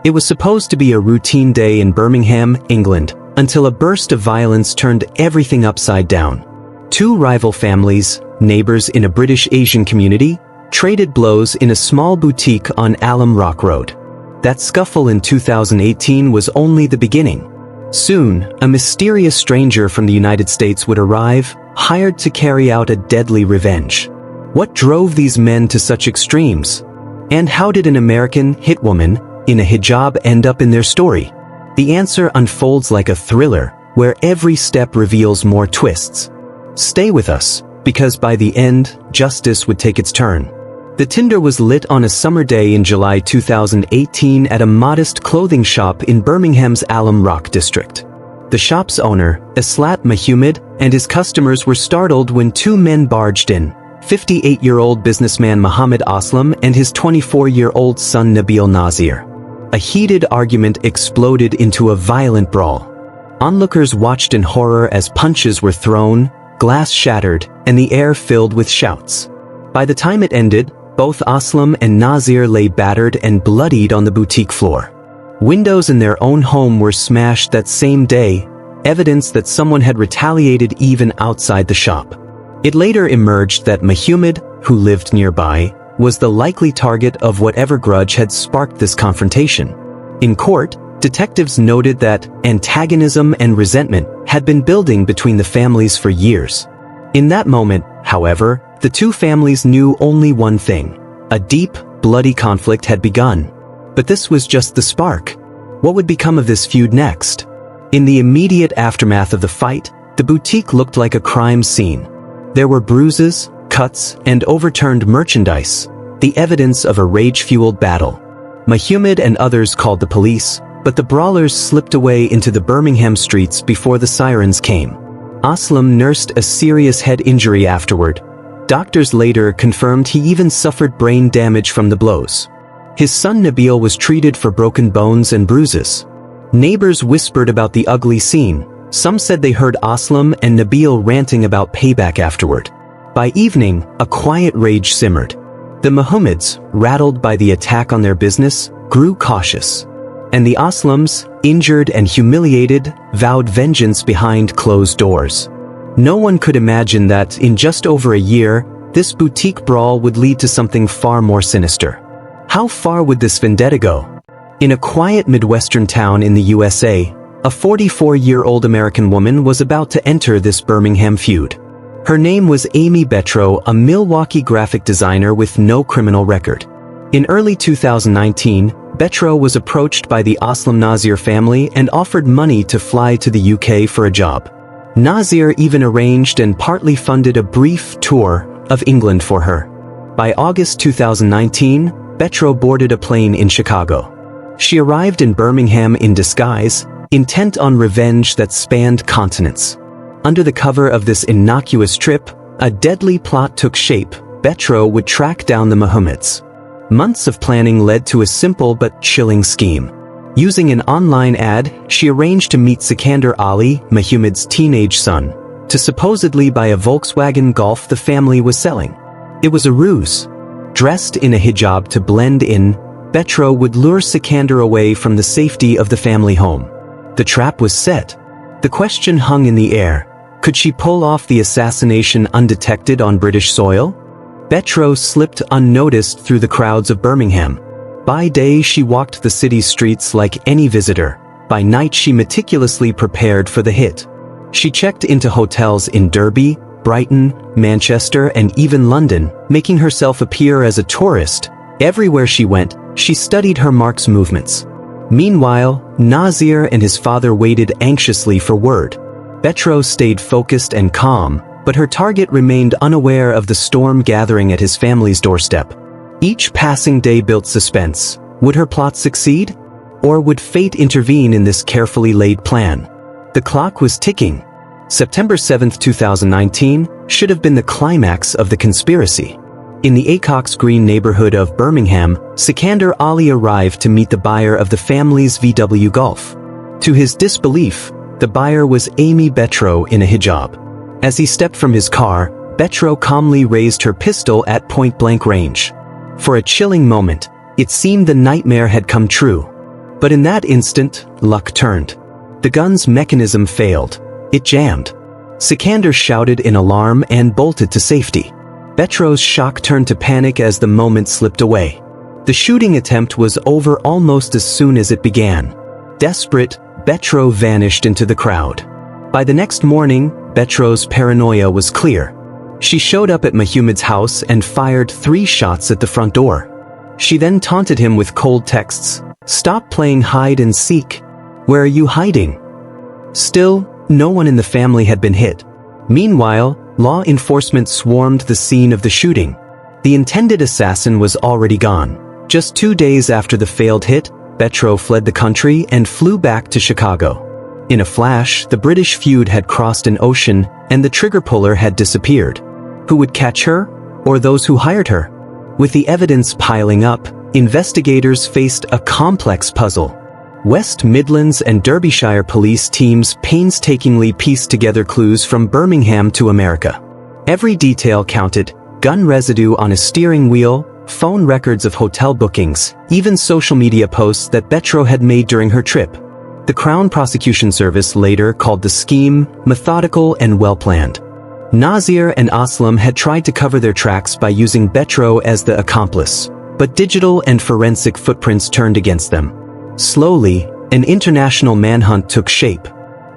It was supposed to be a routine day in Birmingham, England, until a burst of violence turned everything upside down. Two rival families, neighbors in a British Asian community, traded blows in a small boutique on Alum Rock Road. That scuffle in 2018 was only the beginning. Soon, a mysterious stranger from the United States would arrive, hired to carry out a deadly revenge. What drove these men to such extremes? And how did an American hitwoman in a hijab end up in their story? The answer unfolds like a thriller, where every step reveals more twists. Stay with us, because by the end, justice would take its turn. The tinder was lit on a summer day in July 2018 at a modest clothing shop in Birmingham's Alum Rock district. The shop's owner, Aslat Mahumid, and his customers were startled when two men barged in, 58-year-old businessman Muhammad Aslam and his 24-year-old son Nabil Nazir. A heated argument exploded into a violent brawl. Onlookers watched in horror as punches were thrown, glass shattered, and the air filled with shouts. By the time it ended, both Aslam and Nazir lay battered and bloodied on the boutique floor. Windows in their own home were smashed that same day, evidence that someone had retaliated even outside the shop. It later emerged that Mahumid, who lived nearby, was the likely target of whatever grudge had sparked this confrontation. In court, detectives noted that antagonism and resentment had been building between the families for years. In that moment, however, the two families knew only one thing: a deep, bloody conflict had begun. But this was just the spark. What would become of this feud next? In the immediate aftermath of the fight, the boutique looked like a crime scene. There were bruises, cuts, and overturned merchandise, the evidence of a rage-fueled battle. Mahumid and others called the police, but the brawlers slipped away into the Birmingham streets before the sirens came. Aslam nursed a serious head injury afterward. Doctors later confirmed he even suffered brain damage from the blows. His son Nabil was treated for broken bones and bruises. Neighbors whispered about the ugly scene. Some said they heard Aslam and Nabil ranting about payback afterward. By evening, a quiet rage simmered. The Mahumids, rattled by the attack on their business, grew cautious. And the Aslams, injured and humiliated, vowed vengeance behind closed doors. No one could imagine that, in just over a year, this boutique brawl would lead to something far more sinister. How far would this vendetta go? In a quiet Midwestern town in the USA, a 44-year-old American woman was about to enter this Birmingham feud. Her name was Amy Betrayal, a Milwaukee graphic designer with no criminal record. In early 2019, Betrayal was approached by the Aslam Nazir family and offered money to fly to the UK for a job. Nazir even arranged and partly funded a brief tour of England for her. By August 2019, Betrayal boarded a plane in Chicago. She arrived in Birmingham in disguise, intent on revenge that spanned continents. Under the cover of this innocuous trip, a deadly plot took shape. Betrayal would track down the Mahumids. Months of planning led to a simple but chilling scheme. Using an online ad, she arranged to meet Sikander Ali, Mahumid's teenage son, to supposedly buy a Volkswagen Golf the family was selling. It was a ruse. Dressed in a hijab to blend in, Betrayal would lure Sikander away from the safety of the family home. The trap was set. The question hung in the air: could she pull off the assassination undetected on British soil? Betrayal slipped unnoticed through the crowds of Birmingham. By day she walked the city's streets like any visitor. By night she meticulously prepared for the hit. She checked into hotels in Derby, Brighton, Manchester, and even London, making herself appear as a tourist. Everywhere she went, she studied her mark's movements. Meanwhile, Nazir and his father waited anxiously for word. Betrayal stayed focused and calm, but her target remained unaware of the storm gathering at his family's doorstep. Each passing day built suspense. Would her plot succeed? Or would fate intervene in this carefully laid plan? The clock was ticking. September 7, 2019, should have been the climax of the conspiracy. In the Acox Green neighborhood of Birmingham, Sikander Ali arrived to meet the buyer of the family's VW Golf. To his disbelief, the buyer was Amy Betrayal in a hijab. As he stepped from his car, Betrayal calmly raised her pistol at point-blank range. For a chilling moment, it seemed the nightmare had come true. But in that instant, luck turned. The gun's mechanism failed. It jammed. Sikander shouted in alarm and bolted to safety. Betrow's shock turned to panic as the moment slipped away. The shooting attempt was over almost as soon as it began. Desperate, Betrow vanished into the crowd. By the next morning, Betrow's paranoia was clear. She showed up at Mohammed's house and fired 3 shots at the front door. She then taunted him with cold texts. "Stop playing hide and seek. Where are you hiding?" Still, no one in the family had been hit. Meanwhile, law enforcement swarmed the scene of the shooting. The intended assassin was already gone. Just 2 days after the failed hit, Betrow fled the country and flew back to Chicago. In a flash, the British feud had crossed an ocean and the trigger puller had disappeared. Who would catch her, or those who hired her? With the evidence piling up, investigators faced a complex puzzle. West Midlands and Derbyshire police teams painstakingly pieced together clues from Birmingham to America. Every detail counted: gun residue on a steering wheel, phone records of hotel bookings, even social media posts that Betrow had made during her trip. The Crown Prosecution Service later called the scheme methodical and well-planned. Nasir and Aslam had tried to cover their tracks by using Betrow as the accomplice, but digital and forensic footprints turned against them. Slowly, an international manhunt took shape.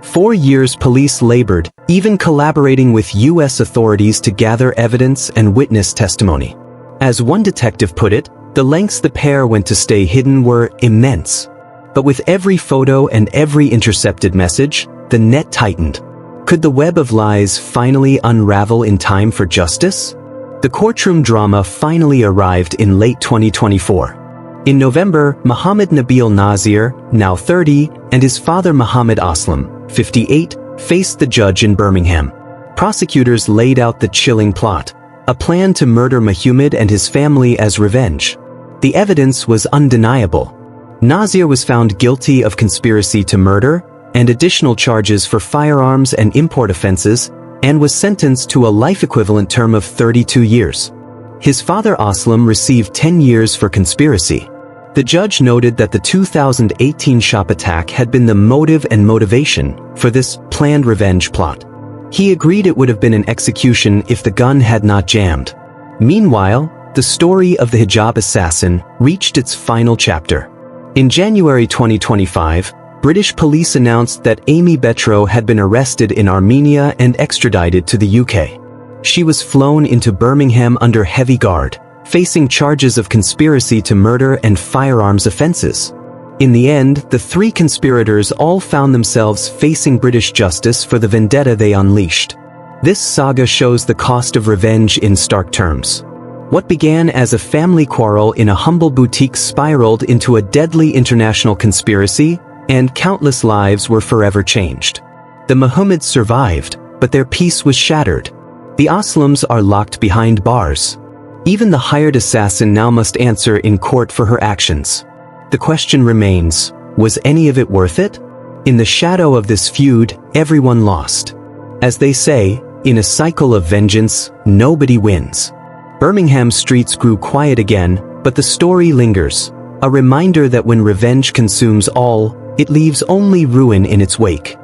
4 years police labored, even collaborating with U.S. authorities to gather evidence and witness testimony. As one detective put it, the lengths the pair went to stay hidden were immense. But with every photo and every intercepted message, the net tightened. Could the web of lies finally unravel in time for justice? The courtroom drama finally arrived in late 2024. In November, Mohammed Nabil Nasir, now 30, and his father Mohammed Aslam, 58, faced the judge in Birmingham. Prosecutors laid out the chilling plot: a plan to murder Mohammed and his family as revenge. The evidence was undeniable. Nasir was found guilty of conspiracy to murder and additional charges for firearms and import offenses, and was sentenced to a life-equivalent term of 32 years. His father Aslam received 10 years for conspiracy. The judge noted that the 2018 shop attack had been the motive and motivation for this planned revenge plot. He agreed it would have been an execution if the gun had not jammed. Meanwhile, the story of the hijab assassin reached its final chapter. In January 2025, British police announced that Amy Betrow had been arrested in Armenia and extradited to the UK. She was flown into Birmingham under heavy guard, facing charges of conspiracy to murder and firearms offenses. In the end, the 3 conspirators all found themselves facing British justice for the vendetta they unleashed. This saga shows the cost of revenge in stark terms. What began as a family quarrel in a humble boutique spiraled into a deadly international conspiracy, and countless lives were forever changed. The Mohammeds survived, but their peace was shattered. The Aslams are locked behind bars. Even the hired assassin now must answer in court for her actions. The question remains, was any of it worth it? In the shadow of this feud, everyone lost. As they say, in a cycle of vengeance, nobody wins. Birmingham streets grew quiet again, but the story lingers, a reminder that when revenge consumes all, it leaves only ruin in its wake.